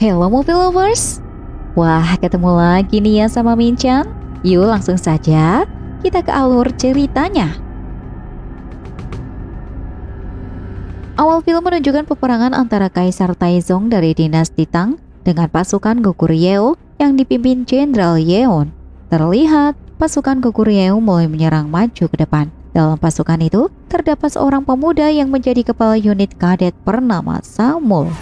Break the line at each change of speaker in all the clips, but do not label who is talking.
Hello Movie Lovers. Wah, ketemu lagi nih ya sama Minchan. Yuk langsung saja kita ke alur ceritanya. Awal film menunjukkan peperangan antara Kaisar Taizong dari dinasti Tang dengan pasukan Goguryeo yang dipimpin Jenderal Yeon. Terlihat pasukan Goguryeo mulai menyerang maju ke depan. Dalam pasukan itu terdapat seorang pemuda yang menjadi kepala unit kadet bernama Samul.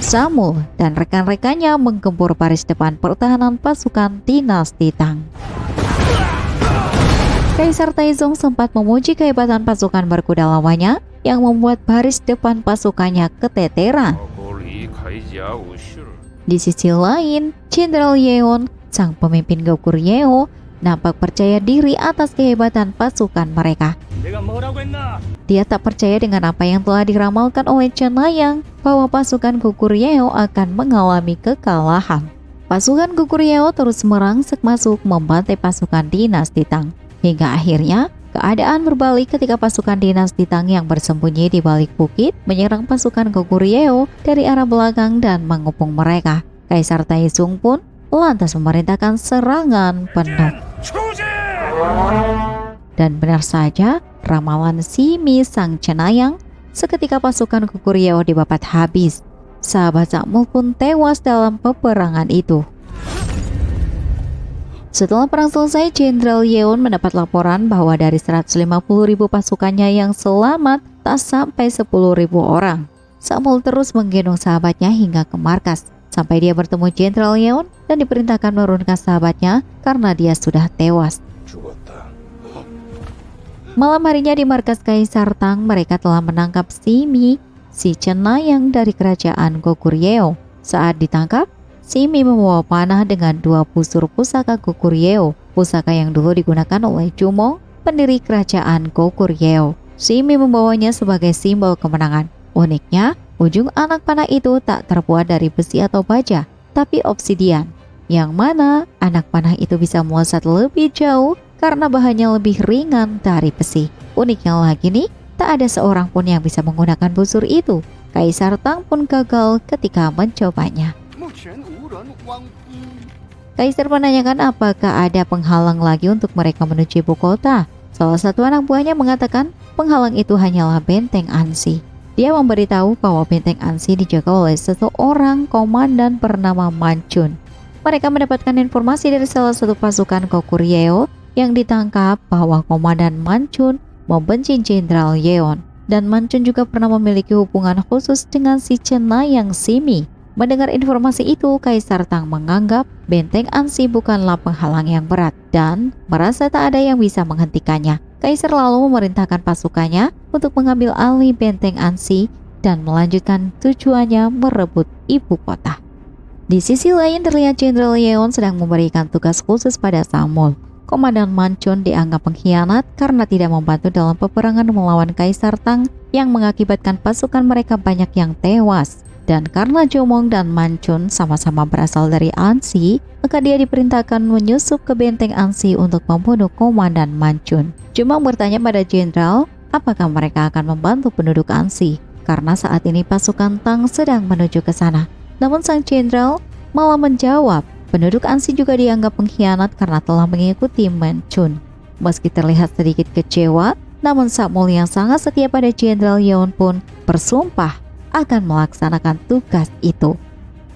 Samul dan rekan-rekannya menggempur baris depan pertahanan pasukan dinasti Tang. Kaisar Taizong sempat memuji kehebatan pasukan berkuda lawannya yang membuat baris depan pasukannya keteteran. Di sisi lain, Jenderal Yeon, sang pemimpin Goguryeo, nampak percaya diri atas kehebatan pasukan mereka. Dia tak percaya dengan apa yang telah diramalkan oleh Chen Layang bahwa pasukan Goguryeo akan mengalami kekalahan. Pasukan Goguryeo terus merangsek masuk membantai pasukan dinasti Tang. Hingga akhirnya keadaan berbalik ketika pasukan dinasti Tang yang bersembunyi di balik bukit menyerang pasukan Goguryeo dari arah belakang dan mengepung mereka. Kaisar Taizong pun lantas memerintahkan serangan penuh. Dan benar saja, ramalan Simi sang cenayang, seketika pasukan Goguryeo dibabat habis. Sahabat Samul pun tewas dalam peperangan itu. Setelah perang selesai, Jenderal Yeon mendapat laporan bahwa dari 150.000 pasukannya yang selamat, tak sampai 10.000 orang. Samul terus menggendong sahabatnya hingga ke markas, sampai dia bertemu Jenderal Yeon dan diperintahkan menurunkan sahabatnya karena dia sudah tewas. Malam harinya di markas Kaisar Tang, mereka telah menangkap Simi, si cenayang dari kerajaan Goguryeo. Saat ditangkap, Simi membawa panah dengan 2 busur pusaka Goguryeo, pusaka yang dulu digunakan oleh Jumong, pendiri kerajaan Goguryeo. Simi membawanya sebagai simbol kemenangan. Uniknya, ujung anak panah itu tak terbuat dari besi atau baja, tapi obsidian, yang mana anak panah itu bisa melesat lebih jauh karena bahannya lebih ringan dari besi. Uniknya lagi nih, tak ada seorang pun yang bisa menggunakan busur itu. Kaisar Tang pun gagal ketika mencobanya. Kaisar menanyakan apakah ada penghalang lagi untuk mereka menuju ibu kota. Salah satu anak buahnya mengatakan penghalang itu hanyalah benteng Ansi. Dia memberitahu bahwa benteng Ansi dijaga oleh seseorang komandan bernama Manchun. Mereka mendapatkan informasi dari salah satu pasukan Goguryeo yang ditangkap bahwa komandan Manchun membenci Jenderal Yeon, dan Manchun juga pernah memiliki hubungan khusus dengan si cenayang Simi. Mendengar informasi itu, Kaisar Tang menganggap benteng Ansi bukanlah penghalang yang berat dan merasa tak ada yang bisa menghentikannya. Kaisar lalu memerintahkan pasukannya untuk mengambil alih benteng Ansi dan melanjutkan tujuannya merebut ibu kota. Di sisi lain, terlihat Jenderal Yeon sedang memberikan tugas khusus pada Samul. Komandan Manchun dianggap pengkhianat karena tidak membantu dalam peperangan melawan Kaisar Tang yang mengakibatkan pasukan mereka banyak yang tewas. Dan karena Jomong dan Manchun sama-sama berasal dari Ansi, maka dia diperintahkan menyusup ke benteng Ansi untuk membunuh Komandan Manchun. Jomong bertanya pada jenderal apakah mereka akan membantu penduduk Ansi, karena saat ini pasukan Tang sedang menuju ke sana. Namun sang jenderal malah menjawab, penduduk Ansi juga dianggap pengkhianat karena telah mengikuti Manchun. Meski terlihat sedikit kecewa, namun Samul yang sangat setia pada Jenderal Yeon pun bersumpah akan melaksanakan tugas itu.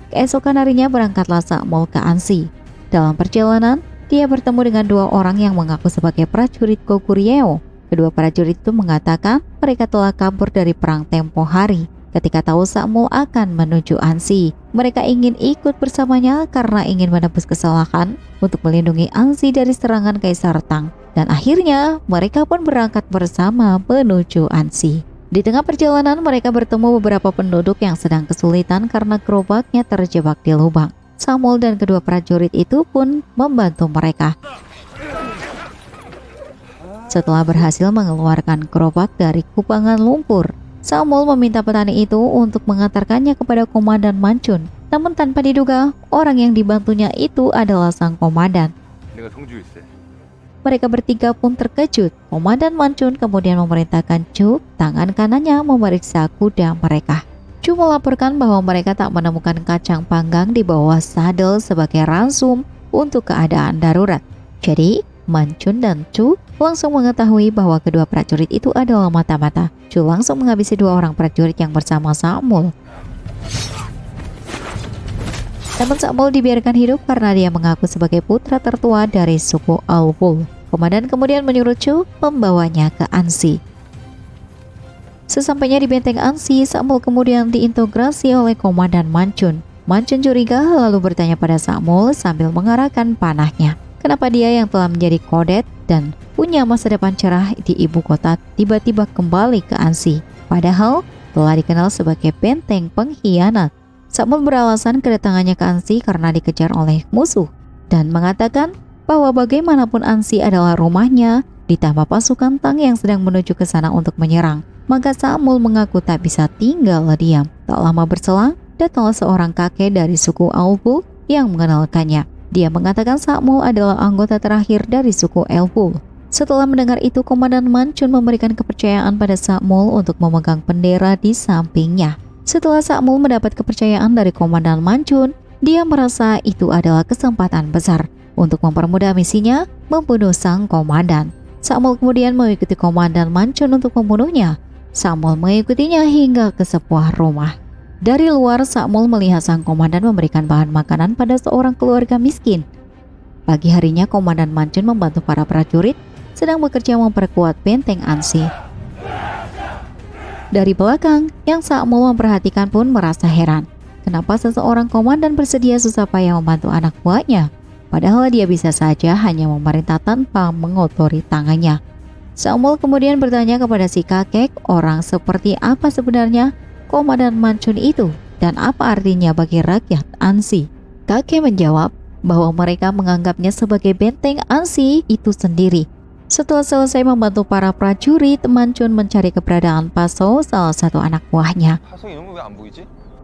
Keesokan harinya berangkatlah Samul ke Ansi. Dalam perjalanan, dia bertemu dengan 2 orang yang mengaku sebagai prajurit Goguryeo. Kedua prajurit itu mengatakan mereka telah kabur dari perang tempo hari. Ketika tahu Samul akan menuju Ansi, mereka ingin ikut bersamanya karena ingin menebus kesalahan untuk melindungi Ansi dari serangan Kaisar Tang. Dan akhirnya mereka pun berangkat bersama menuju Ansi. Di tengah perjalanan mereka bertemu beberapa penduduk yang sedang kesulitan karena gerobaknya terjebak di lubang. Samul dan kedua prajurit itu pun membantu mereka. Setelah berhasil mengeluarkan gerobak dari kubangan lumpur, Samul meminta petani itu untuk mengantarkannya kepada Komandan Manchun. Namun tanpa diduga, orang yang dibantunya itu adalah sang komandan. Mereka bertiga pun terkejut. Komandan Manchun kemudian memerintahkan Chu, tangan kanannya, memeriksa kuda mereka. Chu melaporkan bahwa mereka tak menemukan kacang panggang di bawah sadel sebagai ransum untuk keadaan darurat. Jadi, Manchun dan Chu langsung mengetahui bahwa kedua prajurit itu adalah mata-mata. Chu langsung menghabisi 2 orang prajurit yang bersama Samul. Namun Samul dibiarkan hidup karena dia mengaku sebagai putra tertua dari suku Alpul. Komandan kemudian menyuruh Chu membawanya ke Ansi. Sesampainya di benteng Ansi, Samul kemudian diintegrasi oleh Komandan Manchun. Manchun curiga lalu bertanya pada Samul sambil mengarahkan panahnya. Kenapa dia yang telah menjadi kodet dan punya masa depan cerah di ibu kota tiba-tiba kembali ke Ansi, padahal telah dikenal sebagai benteng pengkhianat. Samul beralasan kedatangannya ke Ansi karena dikejar oleh musuh dan mengatakan bahwa bagaimanapun Ansi adalah rumahnya, ditambah pasukan Tang yang sedang menuju ke sana untuk menyerang. Maka Samul mengaku tak bisa tinggal diam. Tak lama berselang, datanglah seorang kakek dari suku Alpul yang mengenalkannya. Dia mengatakan Samul adalah anggota terakhir dari suku Alpul. Setelah mendengar itu, Komandan Manchun memberikan kepercayaan pada Samul untuk memegang bendera di sampingnya. Setelah Samul mendapat kepercayaan dari Komandan Manchun, dia merasa itu adalah kesempatan besar untuk mempermudah misinya membunuh sang komandan. Samul kemudian mengikuti Komandan Manchun untuk membunuhnya. Samul mengikutinya hingga ke sebuah rumah. Dari luar, Samul melihat sang komandan memberikan bahan makanan pada seorang keluarga miskin. Pagi harinya, Komandan Manchun membantu para prajurit sedang bekerja memperkuat benteng Ansi. Dari belakang, yang Samul memperhatikan pun merasa heran. Kenapa seseorang komandan bersedia susah payah membantu anak buahnya? Padahal dia bisa saja hanya memerintah tanpa mengotori tangannya. Samul kemudian bertanya kepada si kakek, orang seperti apa sebenarnya Komandan Manchun itu dan apa artinya bagi rakyat Ansi. Kakek menjawab bahwa mereka menganggapnya sebagai benteng Ansi itu sendiri. Setelah selesai membantu para prajurit, Manchun mencari keberadaan Paso, salah satu anak buahnya.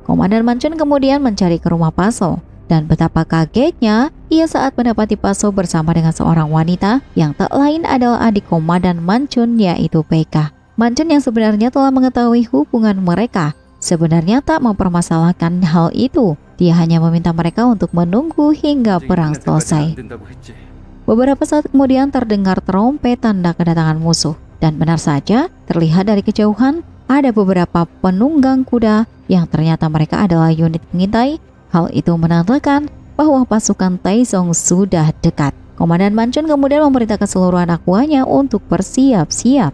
Komandan Manchun kemudian mencari ke rumah Paso. Dan betapa kagetnya ia saat mendapati Paso bersama dengan seorang wanita yang tak lain adalah adik Komandan Manchun, yaitu Peka. Manchun yang sebenarnya telah mengetahui hubungan mereka sebenarnya tak mempermasalahkan hal itu. Dia hanya meminta mereka untuk menunggu hingga perang selesai. Beberapa saat kemudian terdengar trompet tanda kedatangan musuh. Dan benar saja, terlihat dari kejauhan ada beberapa penunggang kuda yang ternyata mereka adalah unit pengintai. Hal itu menandakan bahwa pasukan Taizong sudah dekat. Komandan Manchun kemudian memerintahkan seluruh anak buahnya untuk bersiap-siap.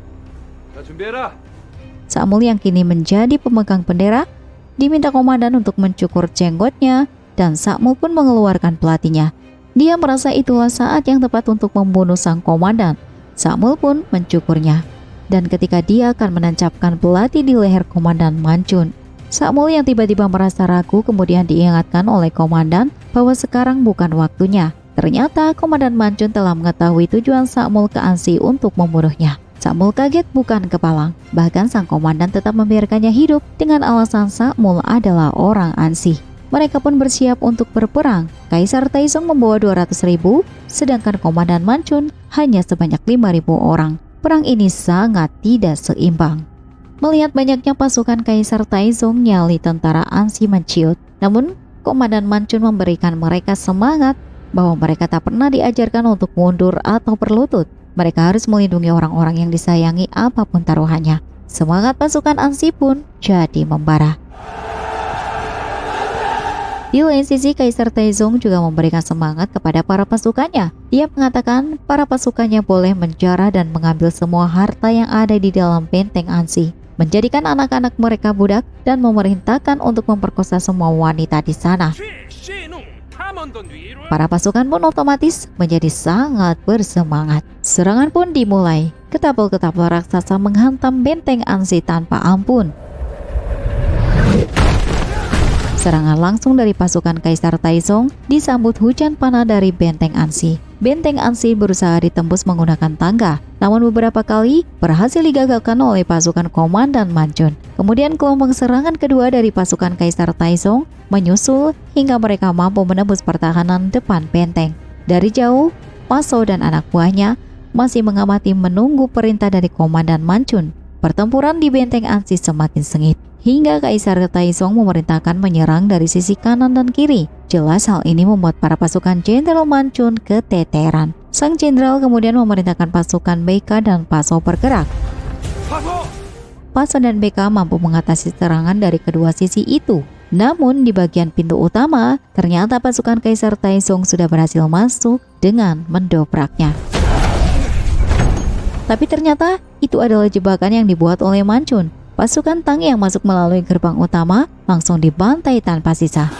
Samul yang kini menjadi pemegang bendera diminta komandan untuk mencukur jenggotnya dan Samul pun mengeluarkan pelatihnya. Dia merasa itulah saat yang tepat untuk membunuh sang komandan. Samul pun mencukurnya dan ketika dia akan menancapkan pelatih di leher Komandan Manchun, Samul yang tiba-tiba merasa ragu kemudian diingatkan oleh komandan bahwa sekarang bukan waktunya. Ternyata Komandan Manchun telah mengetahui tujuan Samul ke Ansi untuk membunuhnya. Samul kaget bukan kepalang. Bahkan sang komandan tetap membiarkannya hidup dengan alasan Samul adalah orang Ansi. Mereka pun bersiap untuk berperang. Kaisar Taizong membawa 200.000, sedangkan Komandan Manchun hanya sebanyak 5.000 orang. Perang ini sangat tidak seimbang. Melihat banyaknya pasukan Kaisar Taizong, nyali tentara Ansi menciut. Namun, Komandan Manchun memberikan mereka semangat bahwa mereka tak pernah diajarkan untuk mundur atau berlutut. Mereka harus melindungi orang-orang yang disayangi apapun taruhannya. Semangat pasukan Ansi pun jadi membara. Di lain sisi, Kaisar Taizong juga memberikan semangat kepada para pasukannya. Dia mengatakan para pasukannya boleh menjarah dan mengambil semua harta yang ada di dalam benteng Ansi, menjadikan anak-anak mereka budak dan memerintahkan untuk memperkosa semua wanita di sana. Para pasukan pun otomatis menjadi sangat bersemangat. Serangan pun dimulai. Ketapel-ketapel raksasa menghantam benteng Ansi tanpa ampun. Serangan langsung dari pasukan Kaisar Taizong disambut hujan panah dari benteng Ansi. Benteng Ansi berusaha ditembus menggunakan tangga, namun beberapa kali berhasil digagalkan oleh pasukan Komandan Manchun. Kemudian kelompok serangan kedua dari pasukan Kaisar Taizong menyusul hingga mereka mampu menembus pertahanan depan benteng. Dari jauh, Paso dan anak buahnya masih mengamati menunggu perintah dari Komandan Manchun. Pertempuran di benteng Ansi semakin sengit. hingga Kaisar Taizong memerintahkan menyerang dari sisi kanan dan kiri. Jelas hal ini membuat para pasukan Jenderal Manchun keteteran. Sang jenderal kemudian memerintahkan pasukan Beika dan Paso bergerak. Paso dan Beika mampu mengatasi serangan dari kedua sisi itu. Namun di bagian pintu utama, ternyata pasukan Kaisar Taizong sudah berhasil masuk dengan mendobraknya. Tapi ternyata itu adalah jebakan yang dibuat oleh Manchun. Pasukan Tang yang masuk melalui gerbang utama langsung dibantai tanpa sisa.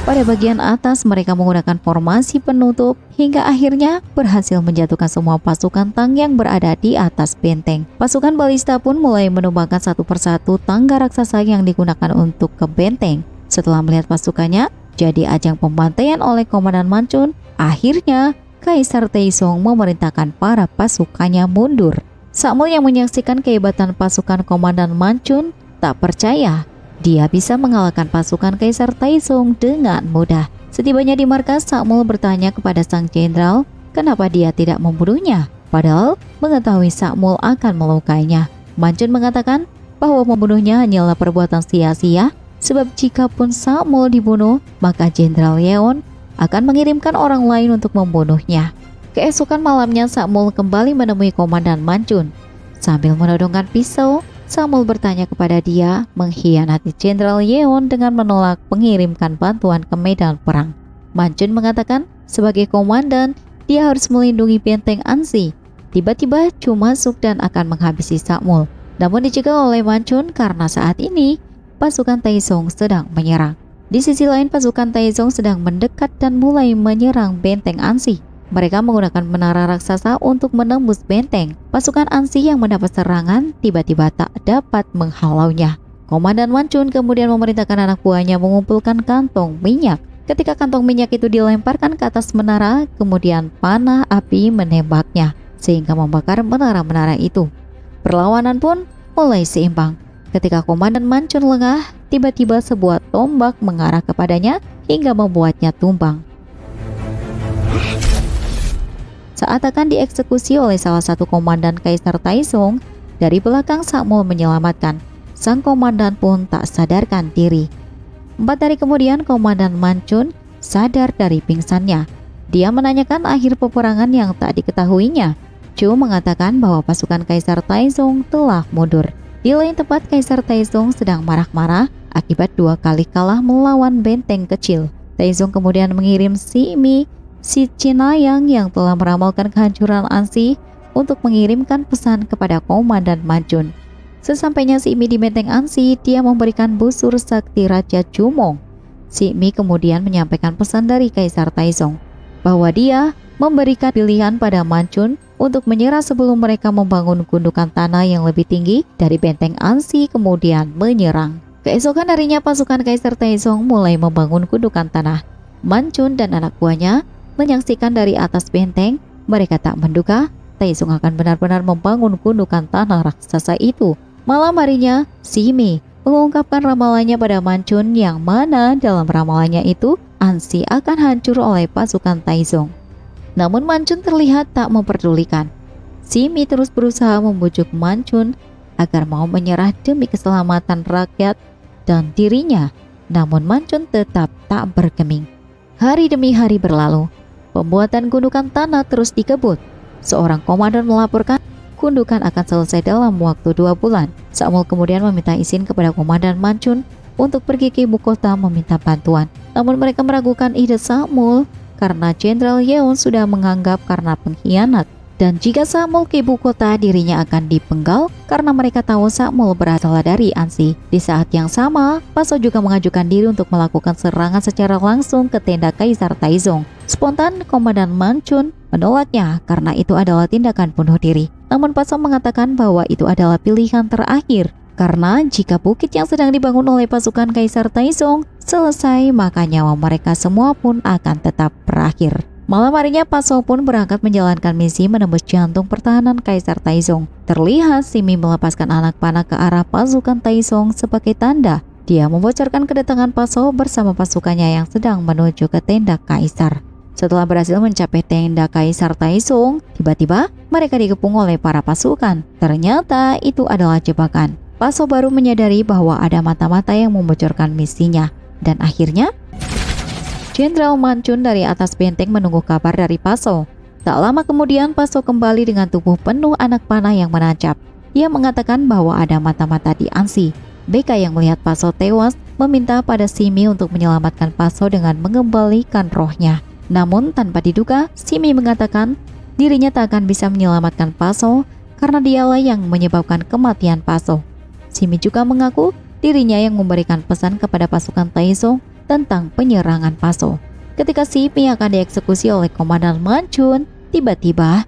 Pada bagian atas mereka menggunakan formasi penutup hingga akhirnya berhasil menjatuhkan semua pasukan Tang yang berada di atas benteng. Pasukan balista pun mulai menumbangkan satu persatu tangga raksasa yang digunakan untuk ke benteng. Setelah melihat pasukannya jadi ajang pembantaian oleh Komandan Manchun, akhirnya Kaisar Taizong memerintahkan para pasukannya mundur. Sakmul yang menyaksikan kehebatan pasukan Komandan Manchun tak percaya dia bisa mengalahkan pasukan Kaisar Taizong dengan mudah. Setibanya di markas, Sakmul bertanya kepada sang jenderal kenapa dia tidak membunuhnya, padahal mengetahui Sakmul akan melukainya. Manchun mengatakan bahwa membunuhnya hanyalah perbuatan sia-sia, sebab jika pun Sakmul dibunuh, maka Jenderal Yeon akan mengirimkan orang lain untuk membunuhnya. Keesokan malamnya, Sakmul kembali menemui Komandan Manchun. Sambil menodongkan pisau, Sakmul bertanya kepada dia mengkhianati Jenderal Yeon dengan menolak mengirimkan bantuan ke medan perang. Manchun mengatakan sebagai komandan dia harus melindungi benteng Ansi. Tiba-tiba Chu masuk dan akan menghabisi Sakmul, namun dicegah oleh Manchun karena saat ini pasukan Taizong sedang menyerang. Di sisi lain pasukan Taizong sedang mendekat dan mulai menyerang benteng Ansi. Mereka menggunakan menara raksasa untuk menembus benteng. Pasukan Ansi yang mendapat serangan tiba-tiba tak dapat menghalaunya. Komandan Manchun kemudian memerintahkan anak buahnya mengumpulkan kantong minyak. Ketika kantong minyak itu dilemparkan ke atas menara, kemudian panah api menembaknya sehingga membakar menara-menara itu. Perlawanan pun mulai seimbang. Ketika Komandan Manchun lengah, tiba-tiba sebuah tombak mengarah kepadanya hingga membuatnya tumbang. Saat akan dieksekusi oleh salah satu komandan Kaisar Taizong, dari belakang Sakmul menyelamatkan. Sang komandan pun tak sadarkan diri. 4 hari kemudian Komandan Manchun sadar dari pingsannya. Dia menanyakan akhir peperangan yang tak diketahuinya. Chu mengatakan bahwa pasukan Kaisar Taizong telah mundur. Di lain tempat Kaisar Taizong sedang marah-marah akibat 2 kali kalah melawan benteng kecil. Taizong kemudian mengirim si Cinayang yang telah meramalkan kehancuran Ansi untuk mengirimkan pesan kepada Komandan Manchun. Sesampainya Si Mi di benteng Ansi, dia memberikan busur sakti Raja Jumong. Si Mi kemudian menyampaikan pesan dari Kaisar Taizong bahwa dia memberikan pilihan pada Manchun untuk menyerah sebelum mereka membangun gundukan tanah yang lebih tinggi dari benteng Ansi kemudian menyerang. Keesokan harinya pasukan Kaisar Taizong mulai membangun gundukan tanah. Manchun dan anak buahnya menyaksikan dari atas benteng. Mereka tak menduga Taizong akan benar-benar membangun gundukan tanah raksasa itu. Malam harinya, Si Mi mengungkapkan ramalannya pada Manchun yang mana dalam ramalannya itu Ansi akan hancur oleh pasukan Taizong. Namun Manchun terlihat tak memperdulikan. Si Mi terus berusaha membujuk Manchun agar mau menyerah demi keselamatan rakyat dan dirinya. Namun Manchun tetap tak bergeming. Hari demi hari berlalu. Pembuatan gundukan tanah terus dikebut. Seorang komandan melaporkan gundukan akan selesai dalam waktu 2 bulan. Sakmul kemudian meminta izin kepada Komandan Manchun untuk pergi ke ibu kota meminta bantuan. Namun mereka meragukan ide Sakmul karena Jenderal Yeon sudah menganggap karena pengkhianat. Dan jika Sakmul ke ibu kota, dirinya akan dipenggal karena mereka tahu Sakmul berasal dari Ansi. Di saat yang sama, Paso juga mengajukan diri untuk melakukan serangan secara langsung ke tenda Kaisar Taizong. Spontan, Komandan Manchun menolaknya karena itu adalah tindakan bunuh diri. Namun Paso mengatakan bahwa itu adalah pilihan terakhir. Karena jika bukit yang sedang dibangun oleh pasukan Kaisar Taizong selesai, maka nyawa mereka semua pun akan tetap berakhir. Malam harinya Paso pun berangkat menjalankan misi menembus jantung pertahanan Kaisar Taizong. Terlihat Si Mi melepaskan anak panah ke arah pasukan Taizong sebagai tanda dia membocorkan kedatangan Paso bersama pasukannya yang sedang menuju ke tenda Kaisar. Setelah berhasil mencapai tenda Kaisar Taizong, tiba-tiba mereka dikepung oleh para pasukan. Ternyata itu adalah jebakan. Pasok baru menyadari bahwa ada mata-mata yang membocorkan misinya. Dan akhirnya, Jenderal Manchun dari atas benteng menunggu kabar dari Pasok. Tak lama kemudian Pasok kembali dengan tubuh penuh anak panah yang menancap. Ia mengatakan bahwa ada mata-mata di Ansi. Beka yang melihat Pasok tewas meminta pada Simi untuk menyelamatkan Pasok dengan mengembalikan rohnya. Namun tanpa diduga, Simi mengatakan dirinya tak akan bisa menyelamatkan Pasok karena dialah yang menyebabkan kematian Pasok. Simi juga mengaku dirinya yang memberikan pesan kepada pasukan Taizong tentang penyerangan Pasok. Ketika Simi akan dieksekusi oleh Komandan Manchun, tiba-tiba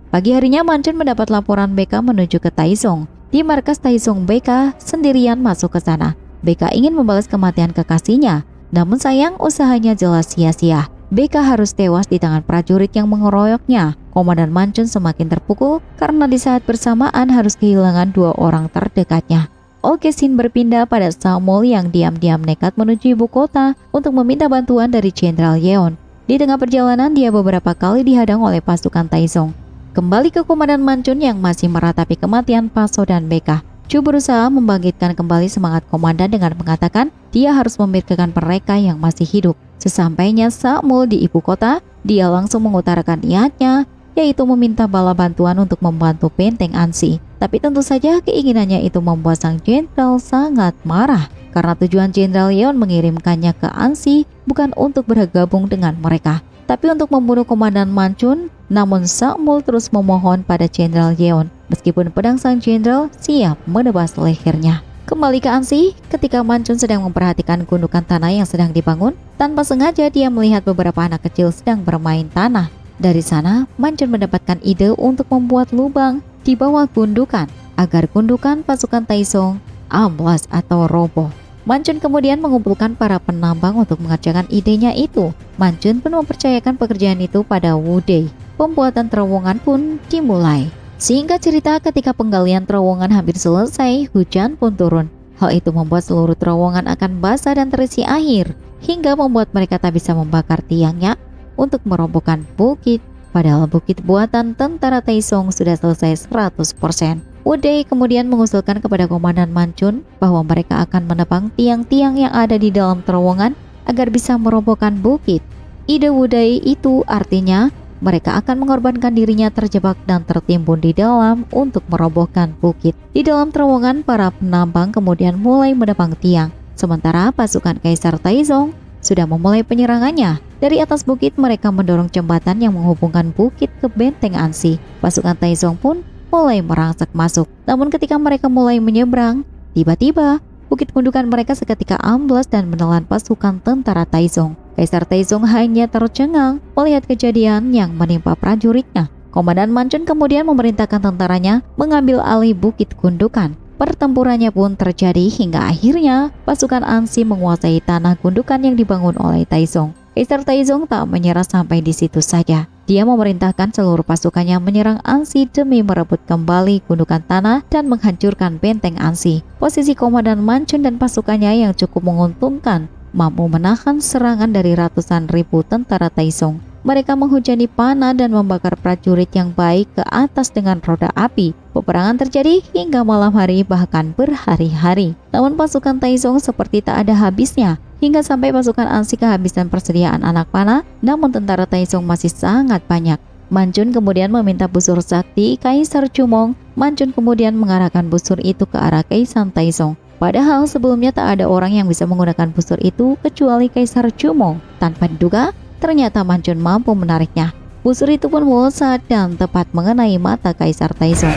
pagi harinya Manchun mendapat laporan Beka menuju ke Taizong. Di markas Taizong, Beka sendirian masuk ke sana. Beka ingin membalas kematian kekasihnya, namun sayang usahanya jelas sia-sia. Beka harus tewas di tangan prajurit yang mengeroyoknya. Komandan Manchun semakin terpukul karena di saat bersamaan harus kehilangan 2 orang terdekatnya. Okesin berpindah pada Samuel yang diam-diam nekat menuju ibu kota untuk meminta bantuan dari Jenderal Yeon. Di tengah perjalanan dia beberapa kali dihadang oleh pasukan Taizong. Kembali ke Komandan Manchun yang masih meratapi kematian Pasok dan Beka. Chu berusaha membangkitkan kembali semangat komandan dengan mengatakan dia harus memikirkan mereka yang masih hidup. Sesampainya Samuel di ibu kota, dia langsung mengutarakan niatnya, yaitu meminta bala bantuan untuk membantu benteng Ansi. Tapi tentu saja keinginannya itu membuat sang jenderal sangat marah, karena tujuan Jenderal Yeon mengirimkannya ke Ansi bukan untuk bergabung dengan mereka, tapi untuk membunuh Komandan Manchun. Namun Samuel terus memohon pada Jenderal Yeon, meskipun pedang sang jenderal siap menebas lehernya. Kembali ke Ansi, ketika Manchun sedang memperhatikan gundukan tanah yang sedang dibangun, tanpa sengaja dia melihat beberapa anak kecil sedang bermain tanah. Dari sana, Manchun mendapatkan ide untuk membuat lubang di bawah gundukan, agar gundukan pasukan Taizong amblas atau roboh. Manchun kemudian mengumpulkan para penambang untuk mengerjakan idenya itu. Manchun pun mempercayakan pekerjaan itu pada Wu Dei. Pembuatan terowongan pun dimulai. Singkat cerita, ketika penggalian terowongan hampir selesai, hujan pun turun. Hal itu membuat seluruh terowongan akan basah dan terisi air, hingga membuat mereka tak bisa membakar tiangnya untuk merobohkan bukit. Padahal bukit buatan tentara Taizong sudah selesai 100%. Wu Dei kemudian mengusulkan kepada Komandan Manchun bahwa mereka akan menebang tiang-tiang yang ada di dalam terowongan agar bisa merobohkan bukit. Ide Wu Dei itu artinya mereka akan mengorbankan dirinya terjebak dan tertimbun di dalam untuk merobohkan bukit. Di dalam terowongan, para penambang kemudian mulai menebang tiang, sementara pasukan Kaisar Taizong sudah memulai penyerangannya. Dari atas bukit mereka mendorong jembatan yang menghubungkan bukit ke benteng Ansi. Pasukan Taizong pun mulai merangsek masuk. Namun ketika mereka mulai menyeberang, tiba-tiba bukit gundukan mereka seketika amblas dan menelan pasukan tentara Taizong. Kaisar Taizong hanya tercengang melihat kejadian yang menimpa prajuritnya. Komandan Manchun kemudian memerintahkan tentaranya mengambil alih bukit gundukan. Pertempurannya pun terjadi hingga akhirnya pasukan Ansi menguasai tanah gundukan yang dibangun oleh Taizong. Kaisar Taizong tak menyerah sampai di situ saja. Dia memerintahkan seluruh pasukannya menyerang Ansi demi merebut kembali gundukan tanah dan menghancurkan benteng Ansi. Posisi Komandan Manchun dan pasukannya yang cukup menguntungkan, mampu menahan serangan dari ratusan ribu tentara Taizong. Mereka menghujani panah dan membakar prajurit yang baik ke atas dengan roda api. Peperangan terjadi hingga malam hari bahkan berhari-hari. Namun pasukan Taizong seperti tak ada habisnya. Hingga sampai pasukan Ansi kehabisan persediaan anak panah, namun tentara Taizong masih sangat banyak. Manchun kemudian meminta busur sakti Kaisar Chumong. Manchun kemudian mengarahkan busur itu ke arah Kaisar Taizong. Padahal sebelumnya tak ada orang yang bisa menggunakan busur itu kecuali Kaisar Chumong. Tanpa diduga, ternyata Manchun mampu menariknya. Busur itu pun melesat dan tepat mengenai mata Kaisar Taizong.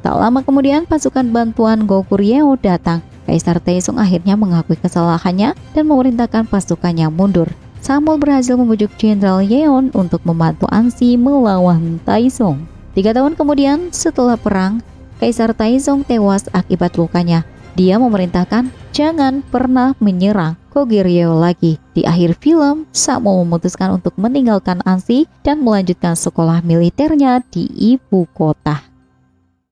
Tak lama kemudian pasukan bantuan Goguryeo datang. Kaisar Taizong akhirnya mengakui kesalahannya dan memerintahkan pasukannya mundur. Samuel berhasil membujuk Jenderal Yeon untuk membantu Ansi melawan Taizong. 3 tahun kemudian setelah perang, Kaisar Taizong tewas akibat lukanya. Dia memerintahkan jangan pernah menyerang Goguryeo lagi. Di akhir film, Samuel memutuskan untuk meninggalkan Ansi dan melanjutkan sekolah militernya di ibu kota.